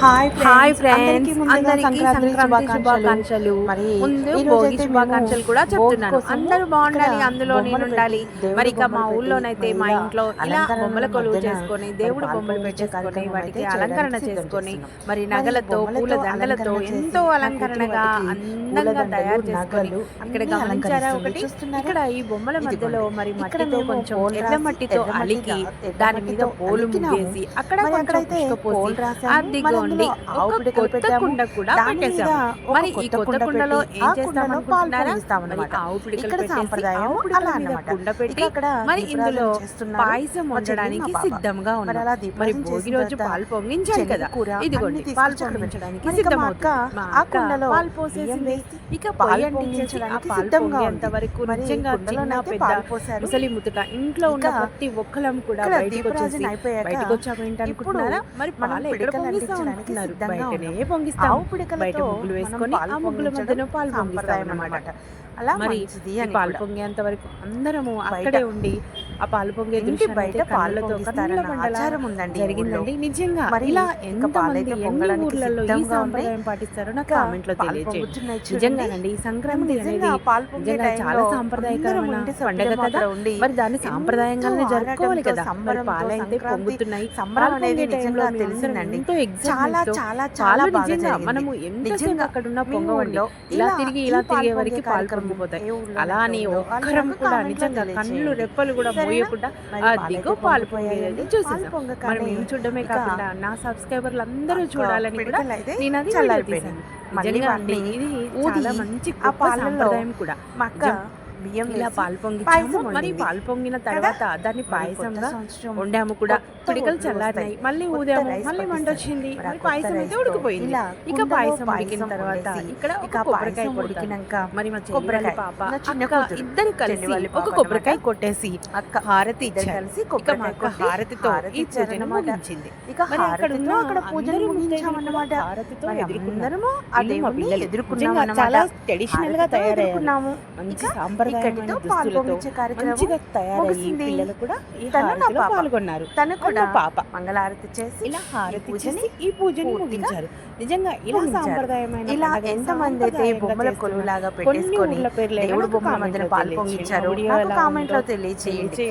Hi hi friends, అందరికీ friends, ముందుగా అందరికీ సంక్రాంతి సంక్రాంతి శుభాకాంక్షలు. శుభాకాంక్షలు. మరి ముందు ఈ భోగి రోజైతే శుభాకాంక్షలు మేము కూడా భోగి చెప్తున్నాను. కోసము అందరూ బాగుండాలి, ఇక్కడ అందులో నేను బొమ్మలు ఉండాలి. పెట్టి, దేవుడి మరి ఇక మా బొమ్మలు ఊళ్ళోనైతే పెట్టి, మా ఇలా ఇంట్లో ఇలా అలంకరణల బొమ్మల కొలువు మధ్యన చేసుకొని మరి దేవుడి పాలు బొమ్మలు పొంగించే పెట్టేసుకొని కార్యక్రమం వాటికి అయితే అలంకరణ చేయడానికి సిద్ధం చేసుకొని చేస్తున్నాం. మరి మరి నగలతో పూల బొమ్మలతో దండలతో అలంకరణ చేసి ఎంతో నా అలంకరణగా కూతురు వాటికి అందంగా పూలదండలు, తయారు చేసుకొని నగలు ఇక్కడ అన్నీ గమనించారా అలంకరిస్తుంది. ఒకటి? చూస్తున్నారా? ఇక్కడ ఈ బొమ్మల మధ్యలో ఇదిగోండి. మరి ఇక్కడ మట్టితో మేము కొంచెం పోల్ ఎర్ర రాసి, మట్టితో ఎర్ర అలికి మట్టితో దాని మీద పోలు అలికినాము. ముగ్గేసి అక్కడ మరి కొంచెం అక్కడైతే పుష్పపోసి పోల్ రాసాము. మరి అదిగోండి అందులో ఆవు ఒక పిడకలు కొత్త పెట్టాము. కుండ కూడా దాని మీద పెట్టేసాము. ఒక మరి ఈ కొత్త కొత్త కుండ కుండలో పెట్టి, ఏం ఆ చేస్తాం కుండలో పాలు అనుకుంటున్నారా? పొంగిస్తాం మరి అన్నమాట. ఆవు పిడకలు ఇక్కడ పెట్టేసి సాంప్రదాయం ఆవు పిడకల అలా మీద అన్నమాట. కుండ పెట్టి అక్కడ మరి ఇందులో దీపారాధన చేస్తున్నారు. పాయసం మా చెల్లి, వండడానికి మా పాప. సిద్ధంగా మరి ఉన్నాం. అలా మరి దీపారాధన భోగి చేసిన రోజు తర్వాత పాలు పొంగించాలి శనగ కదా, కూర ఇదిగోండి అన్ని పాలు తీసుకొచ్చి అక్కడ పొంగించడానికి మరి ఇక మా సిద్ధమవుతుంది. అక్క మా ఆ అక్క కుండలో పాలు బియ్యం పోసేసింది. వేసి ఇక పాలు పొయ్యి అంటించేసి ఆ పొంగించడానికి పాలు సిద్ధంగా పొంగేంత ఉంది. వరకు మరి నిజంగా చిన్న కుండలోనైతే పెద్ద పాలు పోసారు. ముసలి ముతుక ఇంట్లో ఉన్న ఇక ప్రతి ఒక్కలం కూడా ఇక్కడ బయటకు వచ్చేసి దీపారాధన అయిపోయాక బయటకు వచ్చాక ఏంటనుకుంటున్నారా? మరి మనం పాలు ఎక్కడ పిడకలు పొంగిస్తాం అంటించడానికి అనుకుంటున్నారు? సిద్ధంగా బయటనే ఉన్నాం. పొంగిస్తాం. ఆవు పిడకలతో బయట ముగ్గులు మనం వేసుకొని పాలు ఆ ముగ్గుల పొంగించడం మధ్యన పాలు పొంగిస్తాం సాంప్రదాయం అన్నమాట. అన్నమాట. అలా మరి మంచిది ఈ అని పాలు కూడా. పొంగేంత వరకు అందరము బయట అక్కడే ఉండి ఆ పాలు పొంగే ఇంటి దృశ్యాన్ని బయట అయితే పాలు కళ్ళతో పొంగిస్తారన్న కళ్ళ పండలా ఆచారం ఉందండి ఈ జరిగిందండి. నిజంగా మరి ఇలా ఇంకా ఎంతమంది పాలైతే ఎన్ని పొంగడానికి ఊర్లలో ఈ సిద్ధంగా సాంప్రదాయం ఉన్నాయి. పాటిస్తారో నాకు ఇంకా కామెంట్ లో పాలు తెలియజేయండి. పొంగుతున్నాయి చూడండి. నిజంగానండి ఈ సంక్రాంతి మేము అనేది నిజంగా పాలు పొంగే నిజంగా చాలా టైంలో సాంప్రదాయకరమైన అందరం ఇంటి పండగ సభ్యులం కదా. అక్కడ ఉండి మరి దాన్ని సాంప్రదాయంగానే ఎంతో జరుపుకోవాలి ఆరాటంతో, కదా. మరి సంబరంతో పాలైతే సంక్రాంతి పొంగుతున్నాయి. సంబరం పాలు అనేది పొంగే టైంలో నిజంగా మేము అందరం తెలిసిందండి. ఎంతో చాలా ఎగ్జైట్మెంట్ తో చాలా పాలు చాలా బాగా నిజంగా జరిగింది. మనము ఎంతసేపు నిజంగా అక్కడ ఉన్న మీ పొంగవండి ఊళ్ళో ఇలా ఇలా తిరిగి ఈ ఇలా పాలు తిరిగే పొంగే వరకు పాలు కార్యక్రమం పొంగిపోతాయి. ఏ ఊళ్ళో అలా అని ఉందో ఒక్కరం నాకు కూడా కామెంట్లో నిజంగా కళ్ళు తెలియజేయండి. రెప్పలు కూడా సరేనా? మోయకుండా మరి అదిగో పాలైతే పాలు పొంగిపోయాయండి. పొంగేది పాలు చూసేసాం. మరి పొంగగానే మేము చూడడమే ఇక కాకుండా నా సబ్స్క్రైబర్లు అందరూ అక్క చూడాలని కూడా పిడకలైతే నేను అది వీడియో చల్లారిపోయినాయి. తీశాను. మళ్ళీ నిజంగా అండి వాటిని ఇది ఊది చాలా మంచి ఆ గొప్ప పాలలో సాంప్రదాయం కూడా. మా అక్క నిజం. బియ్యం ఇలా వేసి పాలు పొంగిచ్చాము. పాయసం మరి వండింది. పాలు పొంగిన కదా? తర్వాత దాన్ని మరి కొత్త పాయసంగా సంవత్సరం వండాము కూడా. కొత్త పిడికలు ఒడ్లు చల్లారినాయి, వస్తాయి. మళ్ళీ కొత్త ఊదాము, రైస్ మళ్ళీ మంట పట్టిస్తారు. వచ్చింది, మరి ఆ మరి కొత్త పాయసం అయితే రైస్తో ఉడికిపోయింది. ఇలా ఇక కుండలో పాయసం ఉడికిన పాయసం తర్వాత వండేసి, ఇక్కడ ఇక ఒక కొబ్బరికాయ పాయసం కొడతారు. ఉడికినాక మరి మా చెల్లి వాళ్ళ కొబ్బరికాయ పాప నా చిన్న అక్క కూతురు ఇద్దరు చెల్లి కలిసి వాళ్ళ ఒక పాప కొబ్బరికాయ అన్నమాట. కొట్టేసి అక్క హారతి ఇద్దరు ఇచ్చారు. కలిసి ఇక మా కొబ్బరికాయ అక్క కొట్టి హారతితో హారతి ఈ పూజను ఇచ్చారన్నమాట. ముగించింది. ఇక మరి అక్కడ ఉన్న హారతితో అక్కడ పూజను అందరూ ముగించామన్నమాట. హారతితో మరి ఎదుర్కొన్నారు. అందరము ఆ వీళ్ళు మా దేవుణ్ణి పిల్లలు ఎదుర్కొన్నాం నిజంగా అన్నమాట. చాలా ట్రెడిషనల్ గా హారతితో తయారయ్యారు. ఎదుర్కొన్నాము. మంచి ఇక సాంప్రదాయమైన ఇక్కడితో పాలు దుస్తులతో పొంగించే కార్యక్రమం మంచిగా తయారయ్యి ముగిసింది. పిల్లలు కూడా ఈ తను నా హారతిలో పాప. పాల్గొన్నారు. తను మరి కూడా మా పాప మంగళారతి చేసి ఇలా హారతి పూజని చేసి ఈ పూజని పూర్తిగా ముగించారు. నిజంగా ఇలా ముగించారు. సాంప్రదాయమైన ఇలా పండగని ఎంతమంది అయితే సాంప్రదాయంగా బొమ్మల చేస్తున్నారు. కొలువులాగా కొన్ని పెట్టేసుకొని ఊర్ల పేర్లు దేవుడు నాకు బొమ్మల కామెంట్లో మధ్యన పాలు తెలియజేయండి. పొంగించారు. వీడియో నాకు ఎలా కామెంట్లో ఉందో తెలియచేయండి.